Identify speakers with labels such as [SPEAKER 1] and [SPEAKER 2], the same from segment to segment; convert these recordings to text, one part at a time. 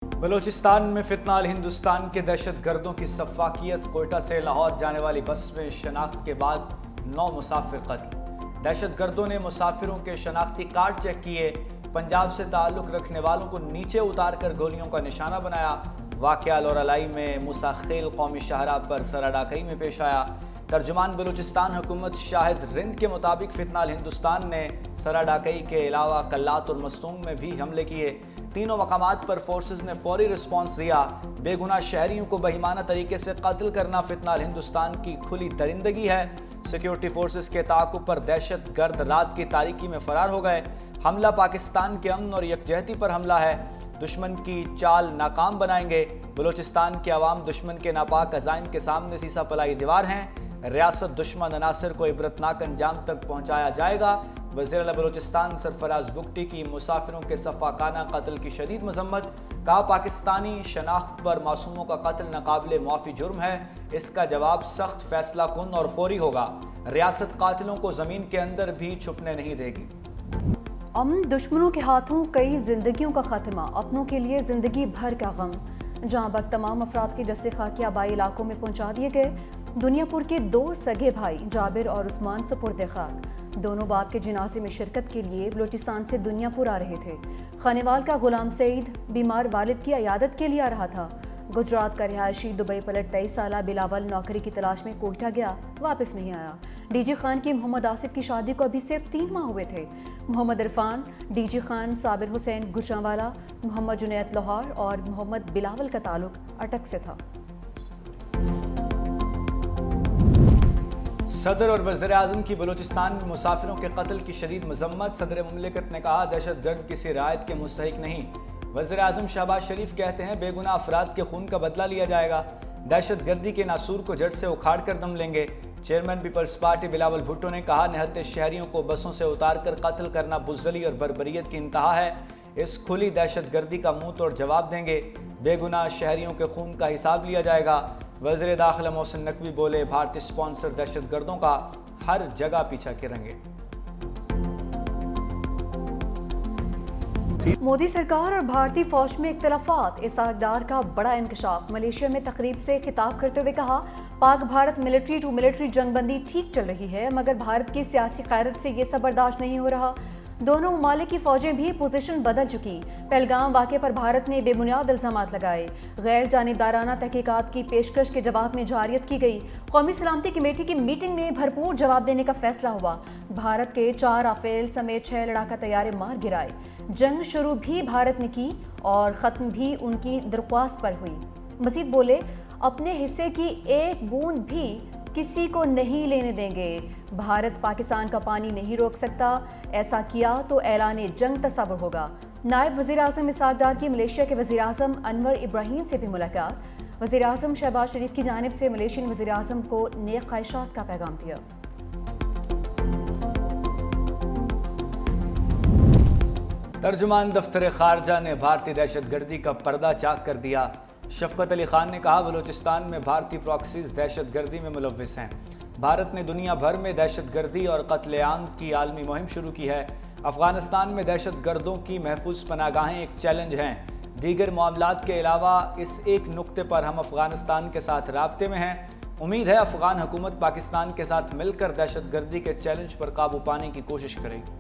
[SPEAKER 1] बलूचिस्तान में फितनाल हिंदुस्तान के दहशतगर्दों की सफाकियत। कोयटा से लाहौर जाने वाली बस में शनाख्त के बाद 9 मुसाफिर कत्ल। दहशतगर्दों ने मुसाफिरों के शनाख्ती कार्ड चेक किए, पंजाब से ताल्लुक रखने वालों को नीचे उतार कर गोलियों का निशाना बनाया। वाक़या लोरालाई में मुसाखेल कौमी शाहरा पर सराडाकई में पेश आया। तर्जुमान बलूचिस्तान हुकूमत शाहिद रिंद के मुताबिक फितनाल हिंदुस्तान ने सराडाकई के अलावा कल्लात और मस्तूंग में भी हमले किए। तीनों मकामात पर फोर्सेस ने फौरी रिस्पॉन्स दिया। बेगुनाह शहरियों को बेईमाना तरीके से कत्ल करना फितनाल हिंदुस्तान की खुली दरिंदगी है। सिक्योरिटी फोर्सेस के ताक़ुब पर दहशत गर्द रात की तारीकी में फरार हो गए। हमला पाकिस्तान के अमन और यकजहती पर हमला है। दुश्मन की चाल नाकाम बनाएंगे। बलूचिस्तान के अवाम दुश्मन के नापाक अज़ाइम के सामने सीसा पलाई दीवार हैं। रियासत दुश्मन अनासर को इबरतनाक अंजाम तक पहुँचाया जाएगा। वज़ीर आला बलूचिस्तान सरफराज बुगटी की मुसाफिरों के सफाकाना कत्ल की शदीद मजम्मत। कहा, पाकिस्तानी शनाख्त पर मासूमों का कत्ल नाकाबिले माफ़ी जुर्म है। इसका जवाब सख्त, फैसला कुन और फौरी होगा। रियासत कातिलों को ज़मीन के अंदर भी छुपने नहीं देगी।
[SPEAKER 2] अमन दुश्मनों के हाथों कई जिंदगियों का खात्मा, अपनों के लिए जिंदगी भर का गम। जहाँ बक तमाम अफराद के जस्ते खाकी आबाई इलाकों में पहुँचा दिए गए। दुनियापुर के 2 सगे भाई जाबिर और उस्मान सुपुर्द खाक दोनों बाप के जनाजे में शिरकत के लिए बलूचिस्तान से दुनियापुर आ रहे थे। खानेवाल का गुलाम सईद बीमार वालिद की अयादत के लिए आ रहा था। गुजरात का रिहायशी दुबई पलट 23 साल बिलावल नौकरी की तलाश में कोयटा गया, वापस नहीं आया। डीजी खान की मोहम्मद आसिफ की शादी को अभी सिर्फ 3 माह हुए थे। मोहम्मद इरफान, डीजी खान, साबिर हुसैन गुजरांवाला, मोहम्मद जुनैद लाहौर और मोहम्मद बिलावल का ताल्लुक अटक से था।
[SPEAKER 1] सदर और वज़ीर आज़म की बलूचिस्तान में मुसाफिरों के कत्ल की शदीद मजम्मत। सदर मुमलिकत ने कहा, दहशतगर्द किसी रायत के मुस्तहिक नहीं। वज़ीर आज़म शहबाज शरीफ कहते हैं, बेगुनाह अफराद के खून का बदला लिया जाएगा। दहशतगर्दी के नासूर को जड़ से उखाड़ कर दम लेंगे। Chairman Peoples Party Bilawal Bhutto ने कहा, निहत्ते शहरियों को बसों से उतार कर कत्ल करना बुज़दली और बर्बरियत की इंतहा है। इस खुली दहशतगर्दी का मुंह तोड़ जवाब देंगे। बेगुनाह शहरियों के खून का हिसाब लिया जाएगा। वज़ीर दाखिला मोहसिन नकवी बोले, भारतीय स्पॉन्सर दहशतगर्दों का हर जगह पीछा करेंगे।
[SPEAKER 2] मोदी सरकार और भारतीय फौज में इख्तलाफात, इसहाक डार का बड़ा इंकशाफ। मलेशिया में तकरीब से खिताब करते हुए कहा, Pak Bharat military to military जंगबंदी ठीक चल रही है, मगर भारत की सियासी क़यादत से ये सब बर्दाश्त नहीं हो रहा। दोनों ममालिक की फौजें भी पोजीशन बदल चुकी। पहलगाम वाक़े पर भारत ने बेबुनियाद इल्ज़ामात लगाए। गैर जानिबदाराना तहकीकात की पेशकश के जवाब में जारियत की गई। कौमी सलामती कमेटी की मीटिंग में भरपूर जवाब देने का फैसला हुआ। भारत के 4 राफेल समेत 6 लड़ाका तैयारे मार गिराए। जंग शुरू भी भारत ने की और ख़त्म भी उनकी दरख्वास्त पर हुई। मज़ीद बोले, अपने हिस्से की एक बूंद भी किसी को नहीं लेने देंगे। भारत पाकिस्तान का पानी नहीं रोक सकता, ऐसा किया तो ऐलान जंग तस्वर होगा। नायब वज़ीर आज़म इसहाक डार की मलेशिया के वज़ीर आज़म अनवर इब्राहिम से भी मुलाकात। वज़ीर आज़म शहबाज शरीफ की जानिब से मलेशियन वज़ीर आज़म को नेक ख्वाहिशात का पैगाम दिया।
[SPEAKER 1] तर्जुमान दफ्तर खारजा ने भारतीय दहशतगर्दी का पर्दा चाक कर दिया। शफकत अली खान ने कहा, बलूचिस्तान में भारतीय प्रॉक्सीज दहशतगर्दी में मुलव्विस हैं। भारत ने दुनिया भर में दहशतगर्दी और कत्लेआम की आलमी मुहिम शुरू की है। अफगानिस्तान में दहशतगर्दों की महफूज पनागाहें एक चैलेंज हैं। दीगर मामलात के अलावा इस एक नुक्ते पर हम अफगानिस्तान के साथ राब्ते में हैं। उम्मीद है अफगान हुकूमत पाकिस्तान के साथ मिलकर दहशतगर्दी के चैलेंज पर काबू पाने की कोशिश करेगी।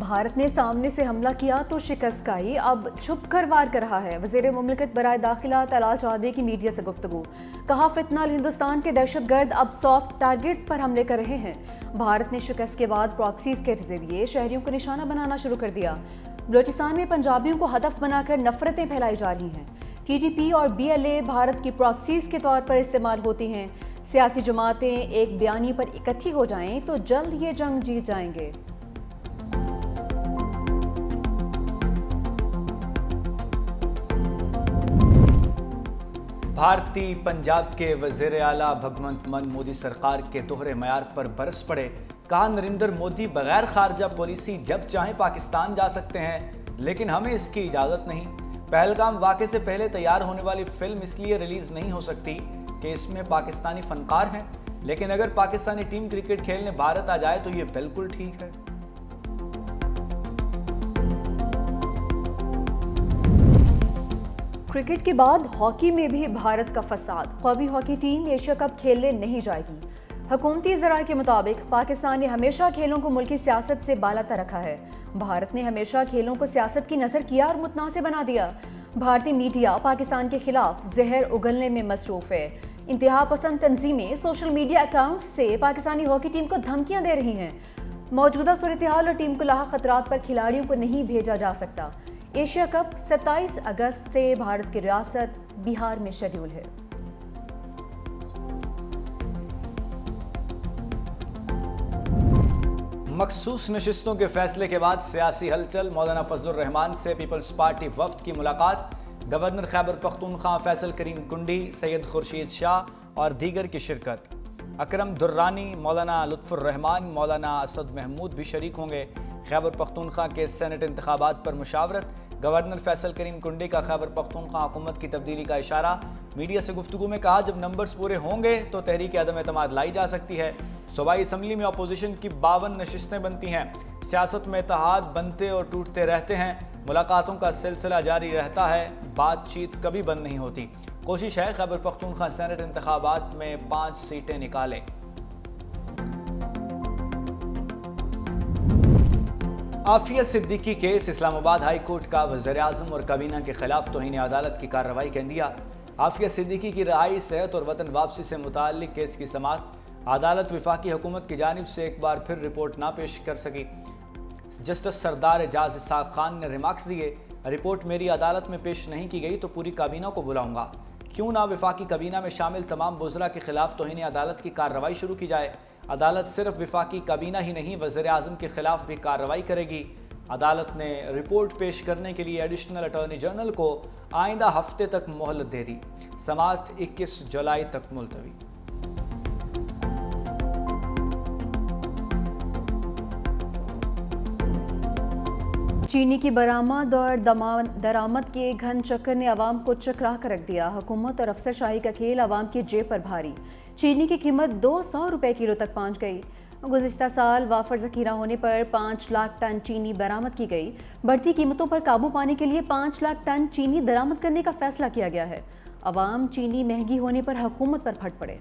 [SPEAKER 2] भारत ने सामने से हमला किया तो शिकस्त खाई, अब छुप कर वार कर रहा है। वज़ीर मुमलिकत बराए दाखिला तलाल चौधरी की मीडिया से गुफ्तगू। कहा, फितनाल हिंदुस्तान के दहशतगर्द अब सॉफ्ट टारगेट्स पर हमले कर रहे हैं। भारत ने शिकस्त के बाद प्रॉक्सीज के जरिए शहरियों को निशाना बनाना शुरू कर दिया। बलूचिस्तान में पंजाबियों को हदफ बनाकर नफरतें फैलाई जा रही हैं। TTP और BLA भारत की प्रॉक्सीज के तौर पर इस्तेमाल होती हैं। सियासी जमातें एक बयानी पर इकट्ठी हो जाएं तो जल्द ये जंग जीत जाएंगे।
[SPEAKER 1] भारतीय पंजाब के वज़ीर आला भगवंत मान मोदी सरकार के दोहरे मयार पर बरस पड़े। कहा, नरेंद्र मोदी बगैर खारजा पॉलिसी जब चाहें पाकिस्तान जा सकते हैं, लेकिन हमें इसकी इजाज़त नहीं। पहलगाम वाक़े से पहले तैयार होने वाली फिल्म इसलिए रिलीज़ नहीं हो सकती कि इसमें पाकिस्तानी फ़नकार हैं, लेकिन अगर पाकिस्तानी टीम क्रिकेट खेलने भारत आ जाए तो ये बिल्कुल ठीक है।
[SPEAKER 2] क्रिकेट के बाद हॉकी में भी भारत का फसाद। कौमी हॉकी टीम एशिया कप खेलने नहीं जाएगी। हुकूमती ज़राए के मुताबिक पाकिस्तान ने हमेशा खेलों को मुल्की सियासत से बालातर रखा है। भारत ने हमेशा खेलों को सियासत की नज़र किया और मुतनाज़ बना दिया। भारतीय मीडिया पाकिस्तान के खिलाफ जहर उगलने में मसरूफ़ है। इंतहा पसंद तंजीमें सोशल मीडिया अकाउंट से पाकिस्तानी हॉकी टीम को धमकियां दे रही हैं। मौजूदा सूरत हाल और टीम को लाहक खतरात पर खिलाड़ियों को नहीं भेजा जा सकता। एशिया कप 27 अगस्त से भारत की रियासत बिहार में शेड्यूल है।
[SPEAKER 1] मखसूस नशिस्तों के फैसले के बाद सियासी हलचल। मौलाना फजलुर रहमान से पीपल्स पार्टी वफ्द की मुलाकात। गवर्नर खैबर पख्तूनख्वा फैसल करीम कुंडी, सैयद खुर्शीद शाह और दीगर की शिरकत। अकरम दुर्रानी, मौलाना लुत्फुर रहमान, मौलाना असद महमूद भी शरीक होंगे। खैबर पख्तूनख्वा के सेनेट इंतखाबात पर मुशावरत। गवर्नर फैसल करीम कुंडी का खैबर पख्तूनख्वा हुकूमत की तब्दीली का इशारा। मीडिया से गुफ्तगू में कहा, जब नंबर्स पूरे होंगे तो तहरीक अदम एतमाद लाई जा सकती है। सूबाई असम्बली में अपोजिशन की 52 नशिस्तें बनती हैं। सियासत में इत्तेहाद बनते और टूटते रहते हैं। मुलाकातों का सिलसिला जारी रहता है। बातचीत कभी बंद नहीं होती। कोशिश है खैबर पख्तूनख्वा सेनेट इंतखाबात में 5 सीटें निकाले। Aafia Siddiqui case. Islamabad high court का वज़ीर-ए-आज़म और काबीना के खिलाफ तौहीन अदालत की कार्रवाई का इंदिया। आफिया सिद्दीकी की रहाई, सेहत और वतन वापसी से मुताल्लिक केस की समाअत। अदालत वफाकी हुकूमत की जानिब से एक बार फिर रिपोर्ट ना पेश कर सकी। जस्टिस सरदार एजाज इसाक खान ने रिमार्क्स दिए, रिपोर्ट मेरी अदालत में पेश नहीं की गई तो पूरी काबीना को बुलाऊंगा। क्यों ना वफाकी काबीना में शामिल तमाम वज़रा के खिलाफ तौहीन अदालत की कार्रवाई शुरू की जाए। अदालत सिर्फ वफाकी काबीना ही नहीं, वज़ीर-ए-आज़म के खिलाफ भी कार्रवाई करेगी। अदालत ने रिपोर्ट पेश करने के लिए एडिशनल अटॉर्नी जनरल को आइंदा हफ्ते तक मोहलत दे दी। समाअत 21 जुलाई तक मुलतवी।
[SPEAKER 2] चीनी की बरामद और दरामद के घन चक्कर ने आवाम को चकरा कर रख दिया। हुकूमत और अफसरशाही का खेल आवाम की जेब पर भारी। चीनी की कीमत 200 रुपए किलो तक पहुंच गई। गुज़िश्ता साल वाफर ज़ख़ीरा होने पर 5 लाख टन चीनी बरामद की गई। बढ़ती कीमतों पर काबू पाने के लिए 5 लाख टन चीनी दरामद करने का फैसला किया गया है। आवाम चीनी महंगी होने पर हुकूमत पर फट पड़े।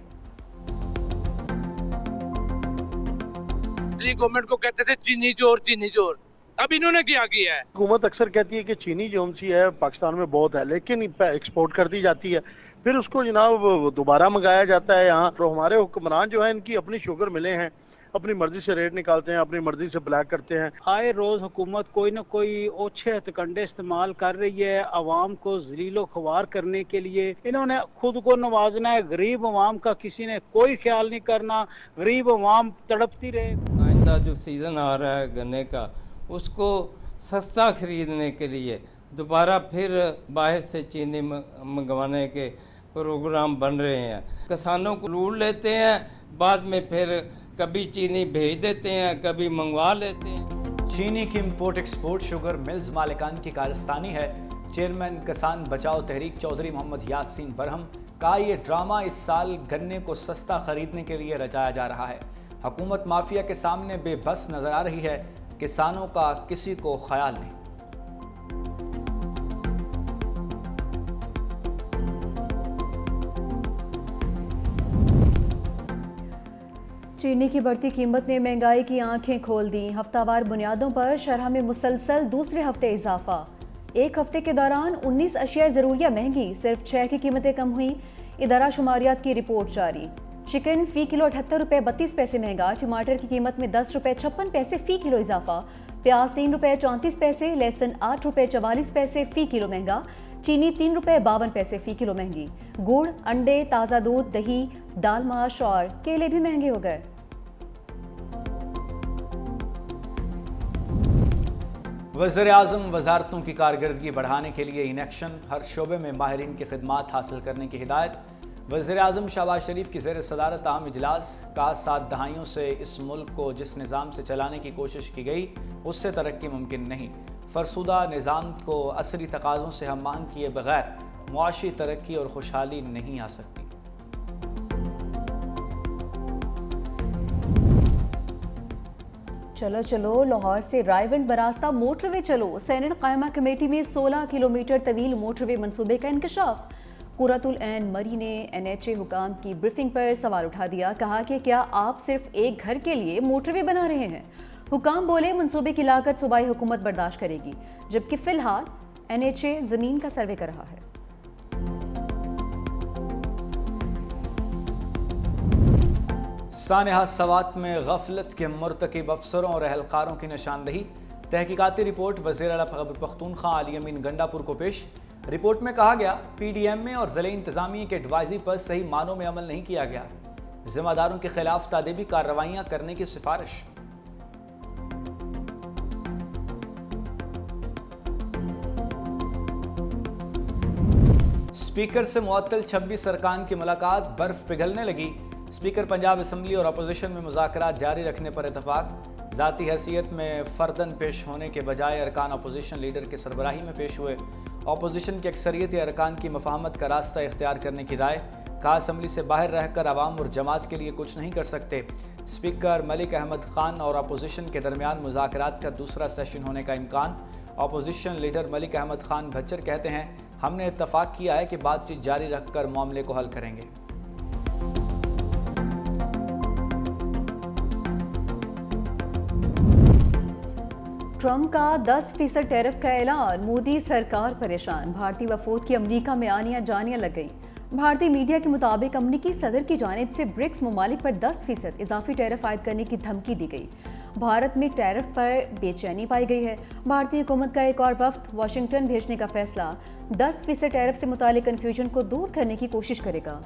[SPEAKER 3] गवर्नमेंट को कहते थे चीनी चोर, अब इन्होंने क्या किया है।
[SPEAKER 4] हुकूमत अक्सर कहती है कि चीनी जो सी है पाकिस्तान में बहुत है, लेकिन एक्सपोर्ट कर दी जाती है, फिर उसको जनाब दोबारा मंगाया जाता है यहाँ। तो हमारे हुक्मरान जो है इनकी अपनी शुगर मिले हैं, अपनी मर्जी से रेट निकालते हैं, अपनी मर्जी से ब्लैक करते हैं।
[SPEAKER 5] आए रोज हुकूमत कोई न कोई ओछे हथकंडे इस्तेमाल कर रही है अवाम को जलीलो ख्वार करने के लिए। इन्होंने खुद को नवाजना है, गरीब अवाम का किसी ने कोई ख्याल नहीं करना। गरीब अवाम तड़पती रहे।
[SPEAKER 6] आइंदा जो सीज़न आ रहा है गन्ने का, उसको सस्ता खरीदने के लिए दोबारा फिर बाहर से चीनी मंगवाने के प्रोग्राम बन रहे हैं। किसानों को लूट लेते हैं, बाद में फिर कभी चीनी भेज देते हैं, कभी मंगवा लेते हैं।
[SPEAKER 1] चीनी की इंपोर्ट एक्सपोर्ट शुगर मिल्स मालिकान की कारस्तानी है। चेयरमैन किसान बचाओ तहरीक चौधरी मोहम्मद यासीन बरहम का ये ड्रामा इस साल गन्ने को सस्ता खरीदने के लिए रचाया जा रहा है। हुकूमत माफिया के सामने बेबस नजर आ रही है, किसानों का किसी को ख्याल नहीं।
[SPEAKER 2] चीनी की बढ़ती कीमत ने महंगाई की आंखें खोल दी। हफ्तावार बुनियादों पर शरह में मुसलसल दूसरे हफ्ते इजाफा। एक हफ्ते के दौरान 19 अशिया ज़रूरिया महंगी, सिर्फ 6 की कीमतें कम हुई। इदारा शुमारियात की रिपोर्ट जारी। चिकन फ़ी किलो 78 रुपये 32 पैसे महंगा। टमाटर की कीमत में 10 रुपये 56 पैसे फ़ी किलो इजाफा। प्याज 3 रुपये 34 पैसे, लहसुन 8 रुपये 44 पैसे फ़ी किलो महंगा। चीनी 3 रुपये 52 पैसे फ़ी किलो महंगी। गुड़, अंडे, ताज़ा दूध, दही, दाल, माश और केले भी महंगे हो गए।
[SPEAKER 1] वज़ीर-ए-आज़म वजारतों की कारकर्दगी बढ़ाने के लिए इन एक्शन, हर शोबे में माहिरीन की खिदमात हासिल करने की हिदायत। वज़ीर-ए-आज़म शहबाज शरीफ की ज़ेर सदारत आम इजलास का 7 दहाइयों से इस मुल्क को जिस निज़ाम से चलाने की कोशिश की गई उससे तरक्की मुमकिन नहीं। फरसुदा निज़ाम को असरी तकाज़ों से हम आहंग किए बगैर मुआशी तरक्की और खुशहाली नहीं आ सकती।
[SPEAKER 2] चलो चलो लाहौर से रायवंड बरास्ता मोटरवे चलो। सेनेट कायमा कमेटी में 16 किलोमीटर तवील मोटरवे मंसूबे का इंकशाफ। कुर्रतुल ऐन मरी ने NHA हुकाम की ब्रीफिंग पर सवाल उठा दिया। कहा कि क्या आप सिर्फ एक घर के लिए मोटरवे बना रहे हैं? हुकाम बोले मंसूबे की लागत सूबाई हुकूमत बर्दाश्त करेगी, जबकि फिलहाल NHA जमीन का सर्वे कर रहा है।
[SPEAKER 1] सानहा सवात में गफलत के मुर्तकिब अफसरों और अहलकारों की निशानदही। तहकीकाती रिपोर्ट वज़ीर आला खैबर पख्तूनख्वा अली अमीन गंडापुर को पेश। रिपोर्ट में कहा गया PDM और ज़िले इंतज़ामिया के एडवाइजरी पर सही मानों में अमल नहीं किया गया। जिम्मेदारों के खिलाफ तादीबी कार्रवाइयाँ करने की सिफारिश। स्पीकर से मुअत्तल 26 अरकान की मुलाकात, बर्फ पिघलने लगी। स्पीकर पंजाब असम्बली और अपोजिशन में मुज़ाकरात जारी रखने पर इतफाक। ज़ाती हैसियत में फ़र्दन पेश होने के बजाय अरकान अपोजिशन लीडर की सरबराही में पेश हुए। अपोजिशन की अक्सरियत अरकान की मफाहमत का रास्ता इख्तियार करने की राय। कहा असम्बली से बाहर रहकर आवाम और जमात के लिए कुछ नहीं कर सकते। स्पीकर मलिक अहमद खान और अपोजिशन के दरमियान मुज़ाकरात का दूसरा सेशन होने का इम्कान। अपोजिशन लीडर मलिक अहमद खान भच्चर कहते हैं, हमने इत्तफाक किया है कि बातचीत जारी रखकर मामले को हल करेंगे।
[SPEAKER 2] ट्रंप का 10% टैरिफ का ऐलान, मोदी सरकार परेशान। भारतीय वफूद की अमरीका में आनियां जानियां लग गई। भारतीय मीडिया के मुताबिक अमरीकी सदर की जानिब से ब्रिक्स ममालिक पर 10% इजाफी टैरिफ आयद करने की धमकी दी गई। भारत में टैरिफ पर बेचैनी पाई गई है। भारतीय हुकूमत का एक और वफ्द वाशिंगटन भेजने का फैसला 10% टैरिफ से मुतालिक कन्फ्यूजन को दूर करने की कोशिश करेगा।